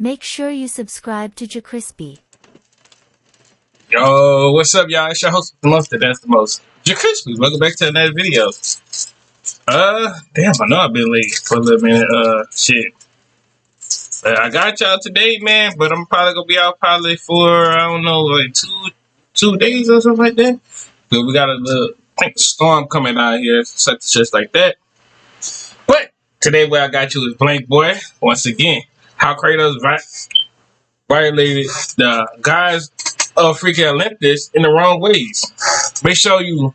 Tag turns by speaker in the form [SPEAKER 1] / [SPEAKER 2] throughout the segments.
[SPEAKER 1] Make sure you subscribe to JerCrispy.
[SPEAKER 2] Yo, what's up, y'all? It's your host, the most, that's the most. JerCrispy, welcome back to another video. Damn, I know I've been late for a little minute. Shit. I got y'all today, man, but I'm probably gonna be out probably for, I don't know, like two days or something like that. But we got a little storm coming out here, such just like that. But today, what I got you is Blank Boy. Once again, how KRATOS violated the guys of freaking Olympus in the wrong ways. Make sure you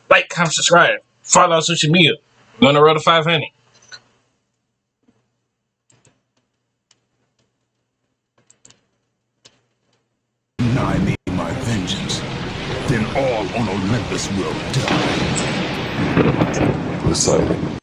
[SPEAKER 2] like, comment, subscribe, follow on social media. We're on the road to 500.
[SPEAKER 3] I need my vengeance, then all on Olympus will die. Poseidon.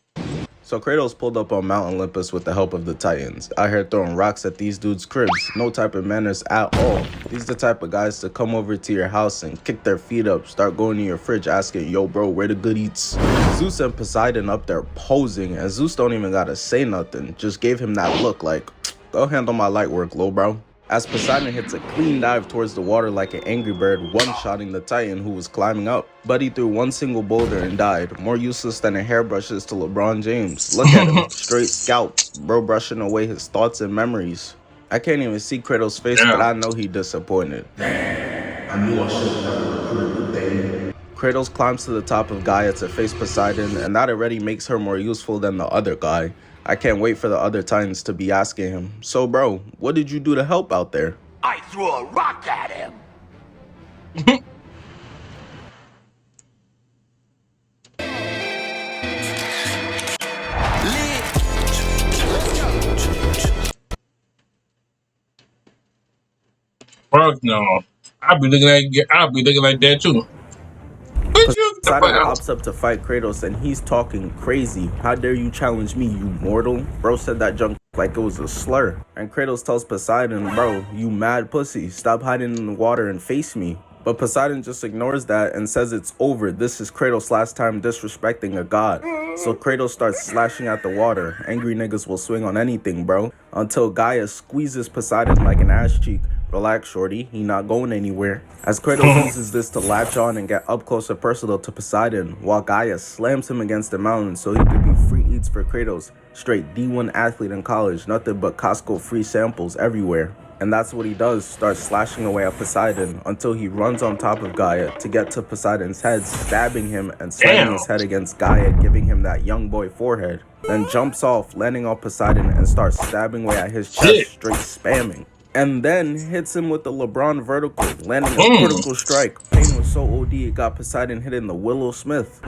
[SPEAKER 4] So KRATOS pulled up on Mount Olympus with the help of the Titans. Out here throwing rocks at these dudes' cribs. No type of manners at all. These the type of guys to come over to your house and kick their feet up, start going to your fridge asking, yo bro, where the good eats? Zeus and Poseidon up there posing, and Zeus don't even gotta say nothing. Just gave him that look like, go handle my light work, lil bro. As Poseidon hits a clean dive towards the water like an angry bird, one-shotting the Titan who was climbing up. But he threw one single boulder and died, more useless than a hairbrush is to LeBron James. Look at him, straight scalp, bro brushing away his thoughts and memories. I can't even see KRATOS' face, but I know he disappointed. Damn, I knew I should have never recruited the thing. KRATOS climbs to the top of Gaia to face Poseidon, and that already makes her more useful than the other guy. I can't wait for the other Titans to be asking him, so bro, what did you do to help out there?
[SPEAKER 3] I threw a rock at him.
[SPEAKER 2] Fuck no. I'll be looking like that too.
[SPEAKER 4] Poseidon pops up to fight KRATOS and he's talking crazy. How dare you challenge me, you mortal? Bro said that junk like it was a slur. And KRATOS tells Poseidon, bro, you mad pussy, stop hiding in the water and face me. But Poseidon just ignores that and says it's over. This is KRATOS' last time disrespecting a god. So KRATOS starts slashing at the water. Angry niggas will swing on anything, bro. Until Gaia squeezes Poseidon like an ass cheek. Relax, shorty, he not going anywhere. As KRATOS uses this to latch on and get up close and personal to Poseidon, while Gaia slams him against the mountain so he could be free eats for KRATOS. Straight D1 athlete in college, nothing but Costco free samples everywhere. And that's what he does, starts slashing away at Poseidon until he runs on top of Gaia to get to Poseidon's head, stabbing him and slamming his head against Gaia, giving him that young boy forehead. Then jumps off, landing on Poseidon and starts stabbing away at his chest, straight spamming. And then hits him with the LeBron vertical, landing a critical strike. Pain was so OD it got Poseidon hitting the Willow Smith.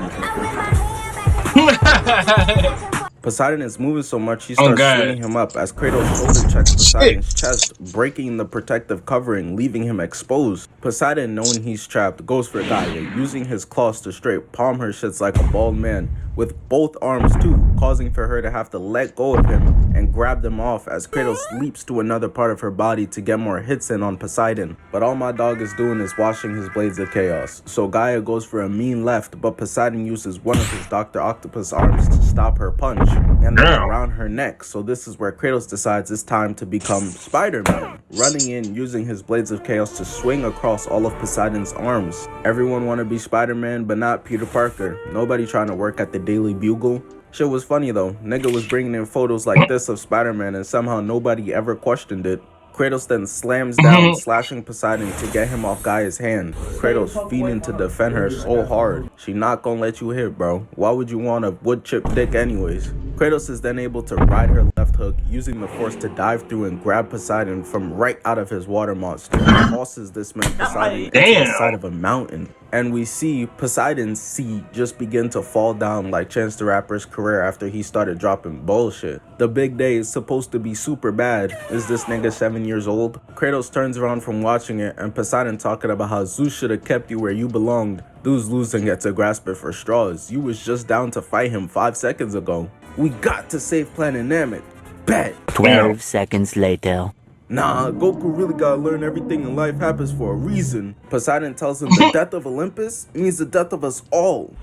[SPEAKER 4] Poseidon is moving so much he starts swinging him up as KRATOS shoulder checks Poseidon's chest, breaking the protective covering, leaving him exposed. Poseidon, knowing he's trapped, goes for Gaia, using his claws to straight palm her shits like a bald man, with both arms too, causing for her to have to let go of him and grab them off as KRATOS leaps to another part of her body to get more hits in on Poseidon. But all my dog is doing is washing his blades of chaos. So Gaia goes for a mean left, but Poseidon uses one of his Dr. Octopus arms to stop her punch, and then around her neck. So this is where KRATOS decides it's time to become Spider-Man, running in, using his blades of chaos to swing across all of Poseidon's arms. Everyone want to be Spider-Man, but not Peter Parker. Nobody trying to work at the Daily Bugle. Shit was funny though. Nigga was bringing in photos like this of Spider-Man and somehow nobody ever questioned it. KRATOS then slams down, slashing Poseidon to get him off Gaia's hand. KRATOS feeding to defend her so hard. She not gonna let you hit, bro. Why would you want a wood chip dick anyways? KRATOS is then able to ride her left hook, using the force to dive through and grab Poseidon from right out of his water monster. Tosses this man Poseidon into the side of a mountain. And we see Poseidon's seed just begin to fall down like Chance the Rapper's career after he started dropping bullshit. The big day is supposed to be super bad. Is this nigga 7 years old? KRATOS turns around from watching it and Poseidon talking about how Zeus should have kept you where you belonged. Dudes losing get to grasp it for straws. You was just down to fight him 5 seconds ago. We got to save Planet Namek. Bet.
[SPEAKER 5] 12 seconds later.
[SPEAKER 4] Nah, Goku really gotta learn everything in life happens for a reason. Poseidon tells him the death of Olympus means the death of us all.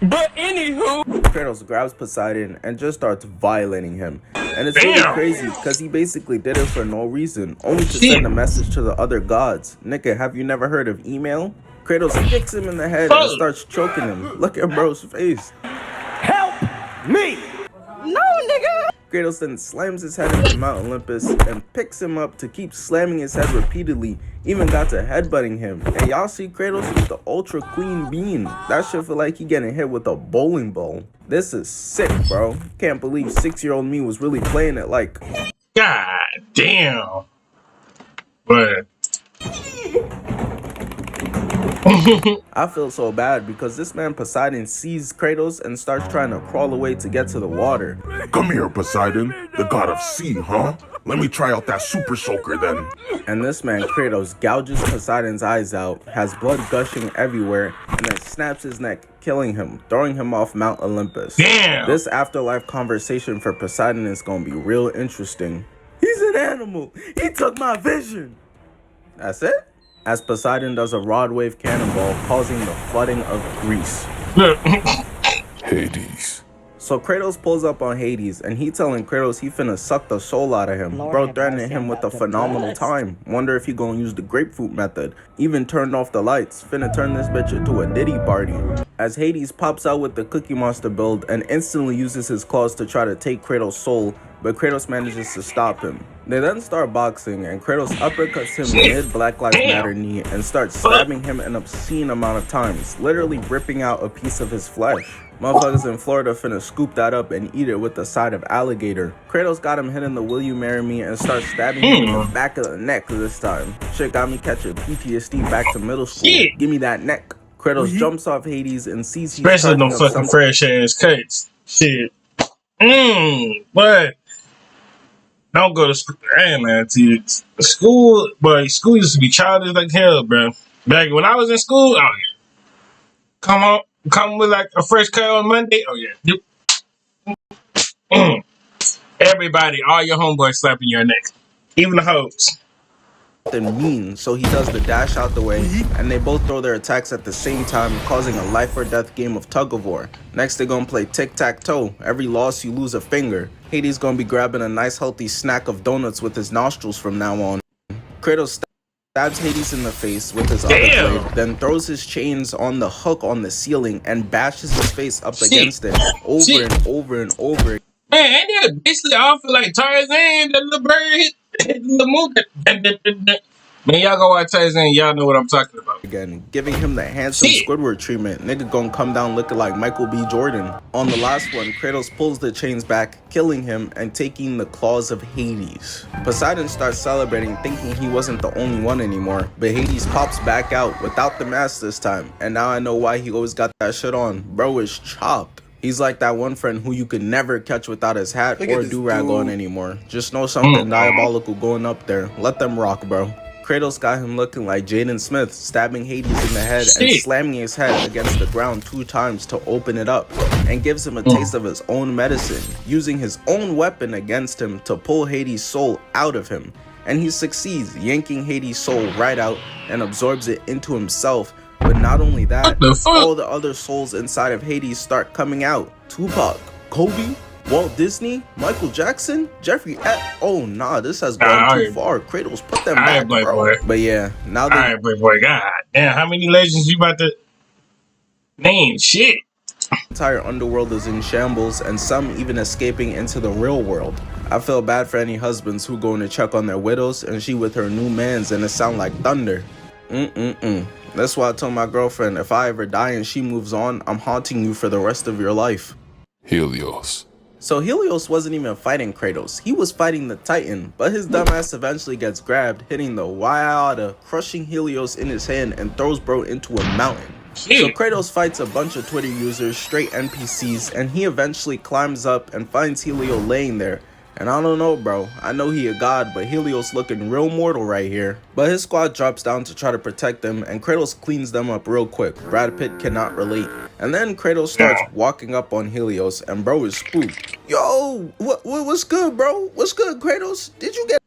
[SPEAKER 5] But anywho,
[SPEAKER 4] KRATOS grabs Poseidon and just starts violating him. And it's really crazy because he basically did it for no reason, only to send a message to the other gods. Nigga, have you never heard of email? Kratos kicks him in the head and starts choking him. Look at bro's face.
[SPEAKER 6] Help me! No, nigga!
[SPEAKER 4] Kratos then slams his head into Mount Olympus and picks him up to keep slamming his head repeatedly, even got to headbutting him. And y'all see Kratos with the ultra clean beam. That shit feel like he getting hit with a bowling ball. This is sick, bro. Can't believe 6-year-old me was really playing it like...
[SPEAKER 2] God damn. But...
[SPEAKER 4] I feel so bad because this man Poseidon sees Kratos and starts trying to crawl away to get to the water.
[SPEAKER 3] Come here, Poseidon, the god of sea, huh? Let me try out that super soaker then.
[SPEAKER 4] And this man Kratos gouges Poseidon's eyes out, has blood gushing everywhere, and then snaps his neck, killing him, throwing him off Mount Olympus.
[SPEAKER 2] Damn.
[SPEAKER 4] This afterlife conversation for Poseidon is gonna be real interesting. He's an animal. He took my vision. That's it? As Poseidon does a rod wave cannonball, causing the flooding of Greece.
[SPEAKER 3] Hades.
[SPEAKER 4] So Kratos pulls up on Hades, and he telling Kratos he finna suck the soul out of him. Bro threatening him with a phenomenal time. Wonder if he gonna use the grapefruit method. Even turned off the lights. Finna turn this bitch into a Diddy party. As Hades pops out with the Cookie Monster build and instantly uses his claws to try to take Kratos' soul, but Kratos manages to stop him. They then start boxing, and Kratos uppercuts him mid Black Lives Matter knee and starts stabbing him an obscene amount of times, literally ripping out a piece of his flesh. Motherfuckers in Florida finna scoop that up and eat it with the side of alligator. Kratos got him hitting the "Will you marry me?" and starts stabbing him in the back of the neck this time. Shit got me catching PTSD back to middle school. Give me that neck. Kratos jumps off Hades and sees he's
[SPEAKER 2] especially them fucking fresh ass cuts. Shit. But don't go to school. Hey man, school, boy, school used to be childish like hell, bro. Back when I was in school, oh yeah. Come with like a fresh cut on Monday. Oh yeah. Everybody, all your homeboys slapping your neck. Even the hoes.
[SPEAKER 4] Mean, so he does the dash out the way, and they both throw their attacks at the same time, causing a life or death game of tug of war. Next they're gonna play tic-tac-toe. Every loss you lose a finger. Hades gonna be grabbing a nice healthy snack of donuts with his nostrils from now on. Kratos stabs Hades in the face with his other blade, then throws his chains on the hook on the ceiling and bashes his face up against it over and over and over.
[SPEAKER 2] Man, ain't that basically all for like Tarzan, the little bird hit the moon? Man, y'all go watch Tarzan, y'all know what I'm talking about.
[SPEAKER 4] Again, giving him the handsome Squidward treatment. Nigga gonna come down looking like Michael B. Jordan. On the last one, Kratos pulls the chains back, killing him and taking the claws of Hades. Poseidon starts celebrating, thinking he wasn't the only one anymore, but Hades pops back out without the mask this time, and now I know why he always got that shit on. Bro is chopped. He's like that one friend who you could never catch without his hat or do-rag on anymore. Just know something diabolical going up there. Let them rock, bro. Kratos got him looking like Jaden Smith, stabbing Hades in the head and slamming his head against the ground 2 times to open it up, and gives him a taste of his own medicine, using his own weapon against him to pull Hades' soul out of him. And he succeeds, yanking Hades' soul right out and absorbs it into himself. But not only that, all the other souls inside of Hades start coming out. Tupac, Kobe, Walt Disney, Michael Jackson, Jeffrey oh nah, this has gone too far. Kratos, put them back, bro. Boy. But yeah, now they...
[SPEAKER 2] Alright, boy, God damn, how many legends you about to name? Shit.
[SPEAKER 4] The entire underworld is in shambles, and some even escaping into the real world. I feel bad for any husbands who going to check on their widows, and she with her new mans, and it sound like thunder. That's why I told my girlfriend, if I ever die and she moves on, I'm haunting you for the rest of your life.
[SPEAKER 3] Helios.
[SPEAKER 4] So Helios wasn't even fighting Kratos, he was fighting the Titan, but his dumbass eventually gets grabbed, hitting the Wyada, crushing Helios in his hand and throws bro into a mountain. So Kratos fights a bunch of Twitter users, straight NPCs, and he eventually climbs up and finds Helio laying there. And I don't know, bro, I know he a god, but Helios looking real mortal right here. But his squad drops down to try to protect them, and Kratos cleans them up real quick. Brad Pitt cannot relate. And then Kratos starts walking up on Helios, and bro is spooked. Yo, what's good, bro? What's good, Kratos? Did you get...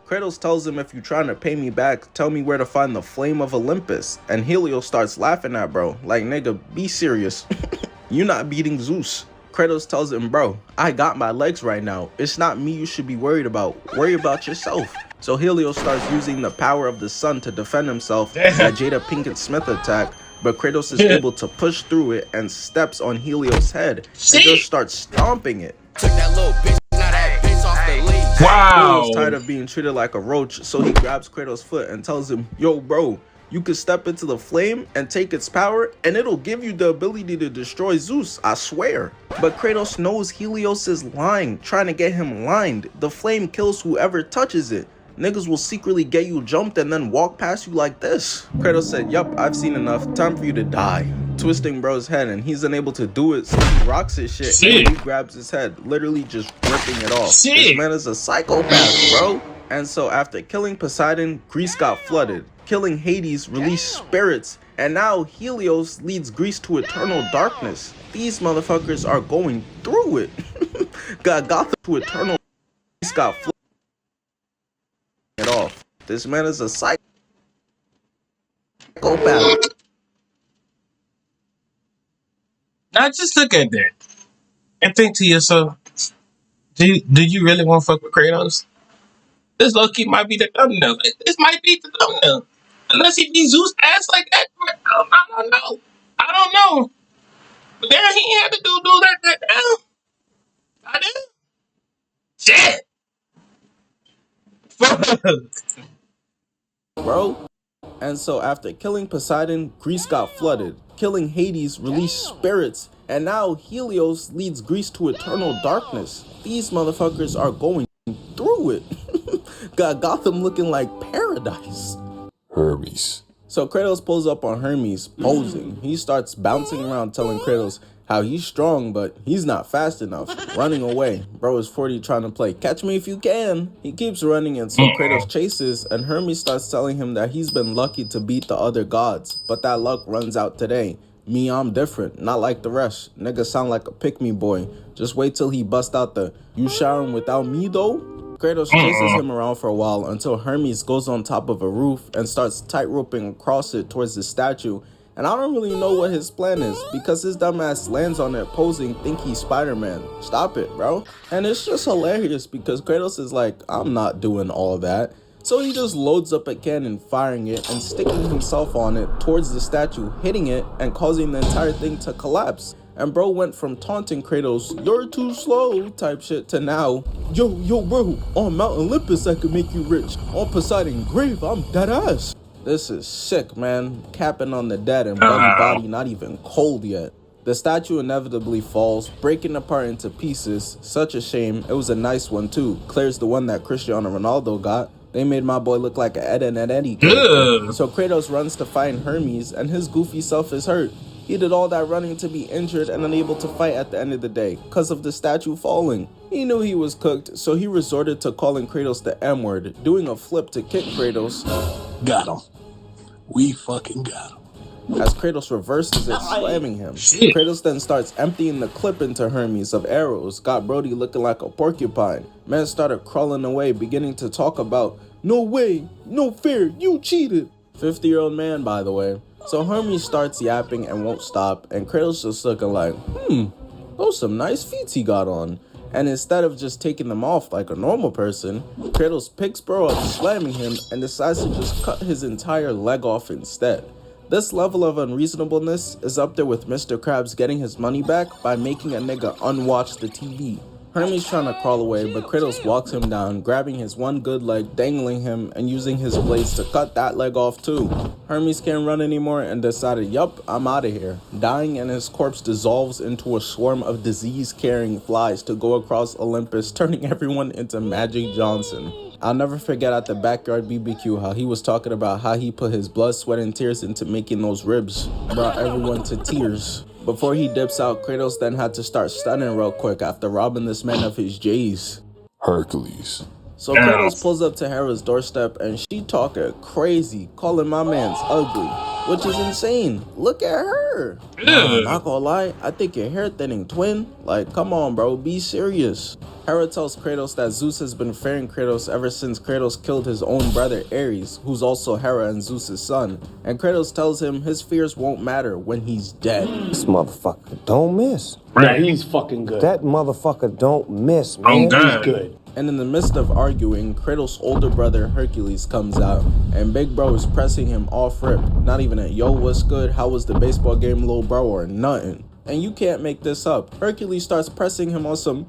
[SPEAKER 4] Kratos tells him, if you're trying to pay me back, tell me where to find the flame of Olympus. And Helios starts laughing at bro, like, nigga, be serious. "You're not beating Zeus." Kratos tells him, "Bro, I got my legs right now. It's not me you should be worried about. Worry about yourself." So Helios starts using the power of the sun to defend himself that Jada Pinkett Smith attack, but Kratos is able to push through it and steps on Helios' head and just starts stomping it.
[SPEAKER 6] Took that little bitch, now that bitch off the leash.
[SPEAKER 2] Wow.
[SPEAKER 4] Helios tired of being treated like a roach, so he grabs Kratos' foot and tells him, "Yo, bro, you could step into the flame and take its power, and it'll give you the ability to destroy Zeus, I swear." But Kratos knows Helios is lying, trying to get him lined. The flame kills whoever touches it. Niggas will secretly get you jumped and then walk past you like this. Kratos said, "Yup, I've seen enough. Time for you to die." Twisting bro's head, and he's unable to do it, so he rocks his shit and he grabs his head, literally just ripping it off. This man is a psychopath, bro. And so after killing Poseidon, Greece got flooded. Killing Hades released spirits, and now Helios leads Greece to eternal darkness. These motherfuckers are going through it. Got Gotham to eternal. Greece got flooded. It off. This man is a psychopath.
[SPEAKER 2] Now just look at that and think to yourself, do you really want to fuck with Kratos? This low-key might be the thumbnail. This might be the thumbnail. Unless he be Zeus ass like that. I don't know. I don't know. But damn, he ain't had to do that now. I did. Shit. Fuck.
[SPEAKER 4] Bro. And so after killing Poseidon, Greece got flooded. Killing Hades released spirits, and now Helios leads Greece to eternal darkness. These motherfuckers are going through it. Got Gotham looking like paradise.
[SPEAKER 3] Hermes.
[SPEAKER 4] So Kratos pulls up on Hermes, posing. He starts bouncing around telling Kratos how he's strong, but he's not fast enough. Running away. Bro is 40 trying to play catch me if you can. He keeps running, and so Kratos chases, and Hermes starts telling him that he's been lucky to beat the other gods, but that luck runs out today. Me, I'm different, not like the rest. Nigga sound like a pick-me boy. Just wait till he bust out the "you showering without me though?" Kratos chases him around for a while until Hermes goes on top of a roof and starts tight-roping across it towards the statue. And I don't really know what his plan is, because his dumbass lands on it posing, think he's Spider-Man. Stop it, bro. And it's just hilarious because Kratos is like, "I'm not doing all that." So he just loads up a cannon, firing it and sticking himself on it towards the statue, hitting it and causing the entire thing to collapse. And bro went from taunting Kratos, "You're too slow" type shit, to now, yo bro, on Mount Olympus I could make you rich. On Poseidon grave, I'm dead ass. This is sick, man. Capping on the dead and body not even cold yet. The statue inevitably falls, breaking apart into pieces. Such a shame. It was a nice one too. Clear's the one that Cristiano Ronaldo got. They made my boy look like an Ed and Eddie character. So Kratos runs to find Hermes, and his goofy self is hurt. He did all that running to be injured and unable to fight at the end of the day, because of the statue falling. He knew he was cooked, so he resorted to calling Kratos the M-word, doing a flip to kick Kratos.
[SPEAKER 3] Got him. We fucking got him.
[SPEAKER 4] As Kratos reverses it, slamming him. Kratos then starts emptying the clip into Hermes of arrows, got Brody looking like a porcupine. Man started crawling away, beginning to talk about, "No way, no fair, you cheated." 50-year-old man, by the way. So Hermes starts yapping and won't stop, and Kratos just looking like, those some nice feet he got on. And instead of just taking them off like a normal person, Kratos picks bro up, slamming him, and decides to just cut his entire leg off instead. This level of unreasonableness is up there with Mr. Krabs getting his money back by making a nigga unwatch the TV. Hermes trying to crawl away, but Kratos walks him down, grabbing his one good leg, dangling him, and using his blades to cut that leg off too. Hermes can't run anymore and decided, yup, I'm out of here. Dying, and his corpse dissolves into a swarm of disease-carrying flies to go across Olympus, turning everyone into Magic Johnson. I'll never forget at the backyard BBQ how he was talking about how he put his blood, sweat, and tears into making those ribs. Brought everyone to tears. Before he dips out, Kratos then had to start stunning real quick after robbing this man of his J's.
[SPEAKER 3] Hercules.
[SPEAKER 4] So Kratos pulls up to Hera's doorstep and she talking crazy, calling my man's ugly, which is insane. Look at her. Nah, not gonna lie, I think your hair thinning, twin. Like, come on, bro, be serious. Hera tells Kratos that Zeus has been fearing Kratos ever since Kratos killed his own brother Ares, who's also Hera and Zeus' son. And Kratos tells him his fears won't matter when he's dead.
[SPEAKER 7] This motherfucker don't miss.
[SPEAKER 8] Right. Yeah, he's fucking good.
[SPEAKER 7] That motherfucker don't miss, man.
[SPEAKER 8] He's good.
[SPEAKER 4] And in the midst of arguing, Kratos' older brother Hercules comes out, and Big Bro is pressing him off rip. Not even a yo, what's good, how was the baseball game, little bro, or nothing. And you can't make this up. Hercules starts pressing him on some,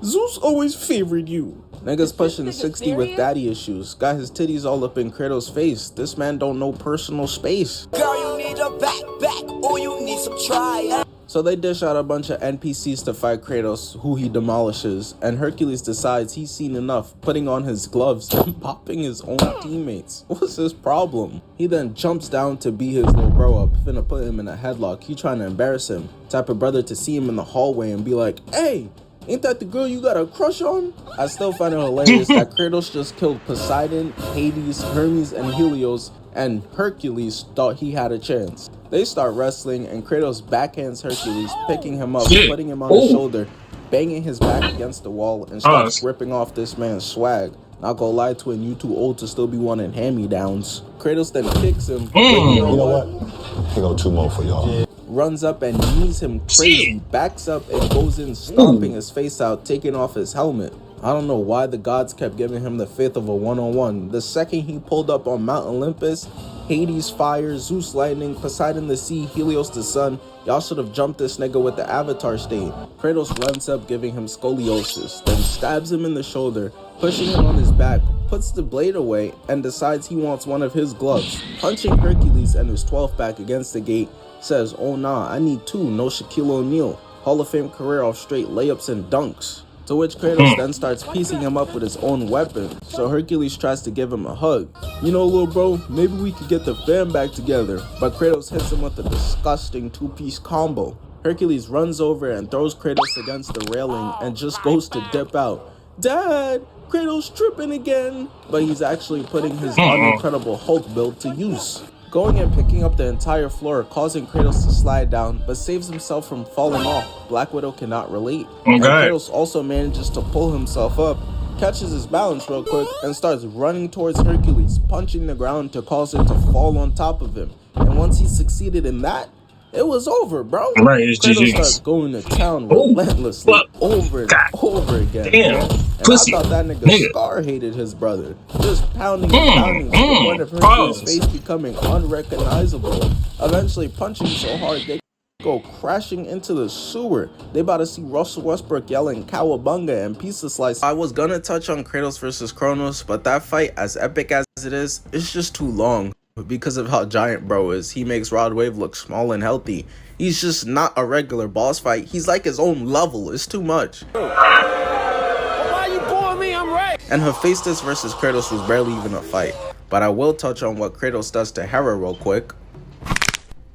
[SPEAKER 4] Zeus always favored you. Niggas pushing 60 with daddy issues. Got his titties all up in Kratos' face. This man don't know personal space.
[SPEAKER 6] Girl, you need a backpack or you need some try.
[SPEAKER 4] So they dish out a bunch of NPCs to fight Kratos, who he demolishes, and Hercules decides he's seen enough, putting on his gloves and popping his own teammates. What's his problem? He then jumps down to beat his little bro up, finna put him in a headlock. He trying to embarrass him. Type of brother to see him in the hallway and be like, hey, ain't that the girl you got a crush on? I still find it hilarious that Kratos just killed Poseidon, Hades, Hermes, and Helios, and Hercules thought he had a chance. They start wrestling, and Kratos backhands Hercules, picking him up, putting him on his shoulder, banging his back against the wall, and starts ripping off this man's swag. Not gonna lie, twin, you too old to still be wanting hand-me-downs. Kratos then kicks him.
[SPEAKER 9] You know what? Here go 2 more for y'all.
[SPEAKER 4] Runs up and knees him crazy, backs up and goes in, stomping his face out, taking off his helmet. I don't know why the gods kept giving him the fifth of a one-on-one. The second he pulled up on Mount Olympus, Hades fire, Zeus lightning, Poseidon the sea, Helios the sun, y'all should have jumped this nigga with the avatar stain. Kratos runs up giving him scoliosis, then stabs him in the shoulder, pushing him on his back, puts the blade away, and decides he wants one of his gloves. Punching Hercules and his 12th pack against the gate, says, oh nah, I need 2, no Shaquille O'Neal. Hall of Fame career off straight layups and dunks. To which Kratos then starts piecing him up with his own weapon, so Hercules tries to give him a hug. You know, little bro, maybe we could get the fam back together, but Kratos hits him with a disgusting 2-piece combo. Hercules runs over and throws Kratos against the railing and just goes to dip out. Dad, Kratos tripping again, but he's actually putting his Incredible Hulk build to use. Going and picking up the entire floor, causing Kratos to slide down, but saves himself from falling off. Black Widow cannot relate. And Kratos also manages to pull himself up, catches his balance real quick, and starts running towards Hercules, punching the ground to cause it to fall on top of him. And once he succeeded in that, it was over, bro. Kratos starts going to town relentlessly over and over again. And pussy. I thought that nigga Scar hated his brother. Just pounding and pounding to the point of Hercules' face becoming unrecognizable. Eventually punching so hard they go crashing into the sewer. They about to see Russell Westbrook yelling cowabunga and pizza slice. I was gonna touch on Kratos versus Kronos, but that fight, as epic as it is, it's just too long. Because of how giant bro is, he makes Rod Wave look small and healthy. He's just not a regular boss fight. He's like his own level. It's too much.
[SPEAKER 6] Why you boring me? I'm right.
[SPEAKER 4] And Hephaestus versus Kratos was barely even a fight. But I will touch on what Kratos does to Hera real quick.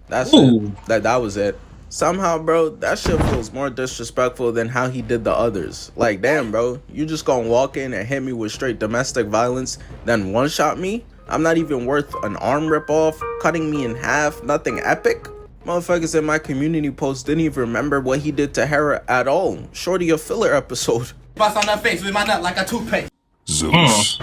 [SPEAKER 4] That's it. That was it. Somehow, bro, that shit feels more disrespectful than how he did the others. Like, damn, bro, you just gonna walk in and hit me with straight domestic violence, then one-shot me? I'm not even worth an arm rip-off, cutting me in half, nothing epic? Motherfuckers in my community post didn't even remember what he did to Hera at all. Shorty a filler episode.
[SPEAKER 6] Bust on that face with my nut like a toothpaste.
[SPEAKER 3] Zeus.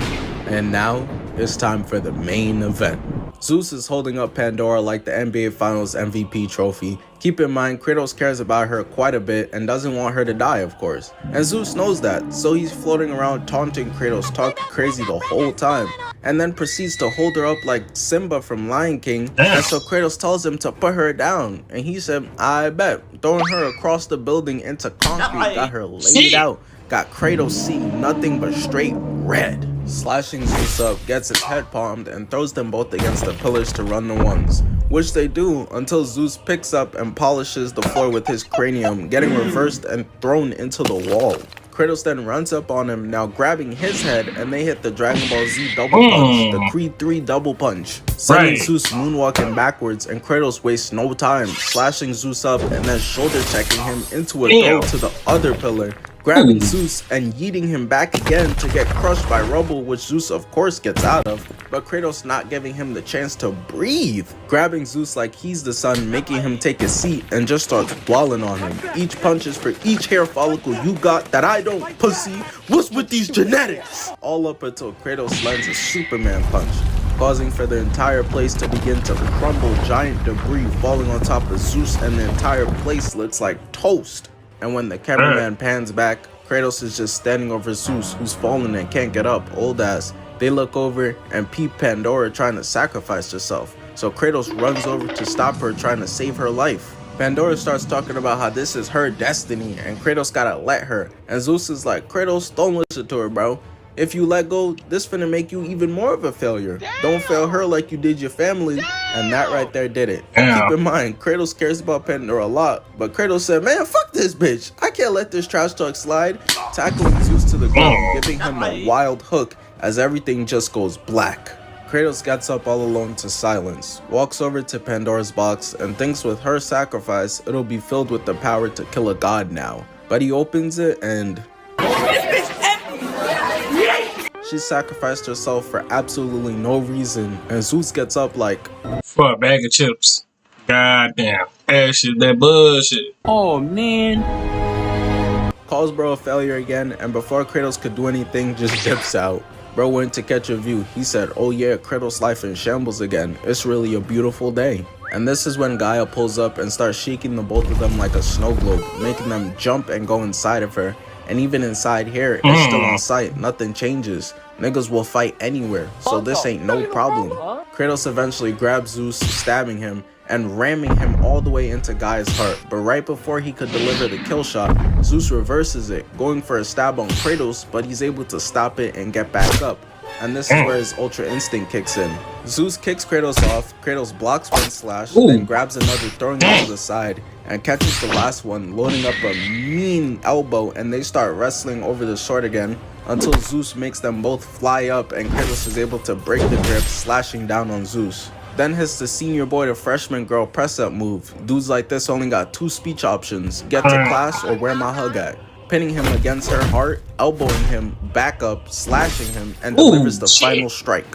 [SPEAKER 4] And now, it's time for the main event. Zeus is holding up Pandora like the NBA Finals MVP trophy. Keep in mind, Kratos cares about her quite a bit and doesn't want her to die, of course. And Zeus knows that, so he's floating around taunting Kratos, talking crazy the whole time, and then proceeds to hold her up like Simba from Lion King. And so Kratos tells him to put her down, and he said, I bet. Throwing her across the building into concrete, got her laid out. Got Kratos seeing nothing but straight red. Slashing Zeus up, gets his head palmed, and throws them both against the pillars to run the ones. Which they do until Zeus picks up and polishes the floor with his cranium, getting reversed and thrown into the wall. Kratos then runs up on him, now grabbing his head, and they hit the Dragon Ball Z double punch, the Creed 3 double punch, sending Zeus moonwalking backwards, and Kratos wastes no time, slashing Zeus up and then shoulder checking him into a throw to the other pillar, grabbing Zeus and yeeting him back again to get crushed by rubble, which Zeus of course gets out of, but Kratos not giving him the chance to breathe. Grabbing Zeus like he's the sun, making him take a seat and just starts bawling on him. Each punch is for each hair follicle you got that I don't, pussy. What's with these genetics? All up until Kratos lands a Superman punch, causing for the entire place to begin to crumble, giant debris falling on top of Zeus, and the entire place looks like toast. And when the cameraman pans back, Kratos is just standing over Zeus, who's fallen and can't get up, old ass. They look over and peep Pandora trying to sacrifice herself, so Kratos runs over to stop her, trying to save her life. Pandora starts talking about how this is her destiny and Kratos gotta let her, and Zeus is like, Kratos, don't listen to her, bro. If you let go, this finna make you even more of a failure. Don't fail her like you did your family. And that right there did it. Keep in mind, Kratos cares about Pandora a lot, but Kratos said, man, fuck this bitch. I can't let this trash talk slide. Tackling Zeus to the ground, giving him a wild hook as everything just goes black. Kratos gets up all alone to silence, walks over to Pandora's box, and thinks with her sacrifice, it'll be filled with the power to kill a god now. But he opens it and she sacrificed herself for absolutely no reason, and Zeus gets up like,
[SPEAKER 2] for a bag of chips. Goddamn. That shit, that bullshit.
[SPEAKER 5] Oh man.
[SPEAKER 4] Calls bro a failure again, and before Kratos could do anything, just dips out. Bro went to catch a view. He said, oh yeah, Kratos' life in shambles again. It's really a beautiful day. And this is when Gaia pulls up and starts shaking the both of them like a snow globe, making them jump and go inside of her. And even inside here, it's still on sight. Nothing changes. Niggas will fight anywhere, so this ain't no problem. Kratos eventually grabs Zeus, stabbing him and ramming him all the way into Gaia's heart. But right before he could deliver the kill shot, Zeus reverses it, going for a stab on Kratos, but he's able to stop it and get back up. And this is where his Ultra Instinct kicks in. Zeus kicks Kratos off, Kratos blocks one slash, then grabs another, throwing it to the side, and catches the last one, loading up a mean elbow, and they start wrestling over the sword again, until Zeus makes them both fly up and Kratos is able to break the grip, slashing down on Zeus. Then hits the senior boy to freshman girl press-up move. Dudes like this only got two speech options, get to class or where my hug at. Pinning him against her heart, elbowing him, back up, slashing him, and delivers the final strike.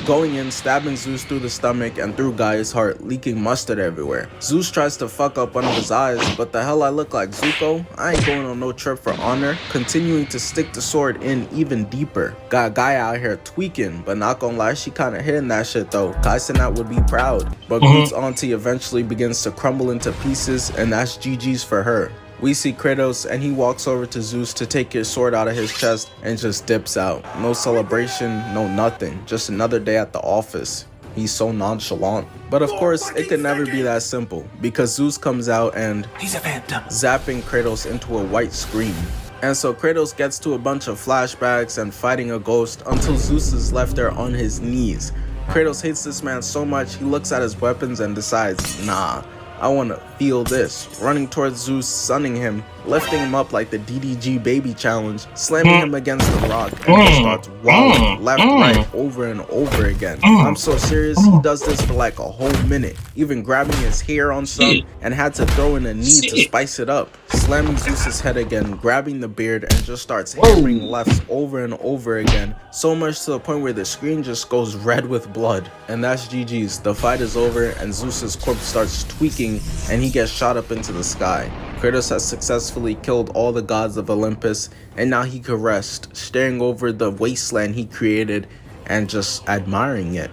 [SPEAKER 4] Going in, stabbing Zeus through the stomach and through Gaia's heart, leaking mustard everywhere. Zeus tries to fuck up one of his eyes, but the hell I look like Zuko? I ain't going on no trip for honor, continuing to stick the sword in even deeper. Got Gaia out here tweaking, but not gonna lie, she kinda hitting that shit though. Kaisenat would be proud. But Groot's auntie eventually begins to crumble into pieces, and that's GG's for her. We see Kratos and he walks over to Zeus to take his sword out of his chest and just dips out. No celebration, no nothing. Just another day at the office. He's so nonchalant. But of course, it could never be that simple, because Zeus comes out and he's a phantom, zapping Kratos into a white screen. And so Kratos gets to a bunch of flashbacks and fighting a ghost until Zeus is left there on his knees. Kratos hates this man so much, he looks at his weapons and decides, nah, I want to feel this. Running towards Zeus, sunning him, lifting him up like the DDG baby challenge, slamming him against the rock, and just starts wallowing left, right, over and over again. I'm so serious, he does this for like a whole minute, even grabbing his hair on some and had to throw in a knee to spice it up. Slamming Zeus's head again, grabbing the beard, and just starts hammering lefts over and over again, so much to the point where the screen just goes red with blood. And that's GG's. The fight is over and Zeus's corpse starts tweaking and he gets shot up into the sky. Kratos has successfully killed all the gods of Olympus, and now he could rest, staring over the wasteland he created and just admiring it.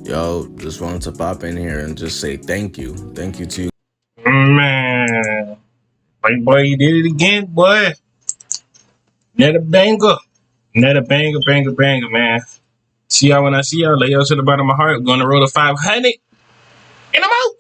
[SPEAKER 4] Yo, just wanted to pop in here and just say thank you. Thank you to you.
[SPEAKER 2] Man. Boy, you did it again, boy. Another banger. Another banger, man. See y'all when I see y'all. Lay y'all to the bottom of my heart. We're going to roll to 500. And I'm out.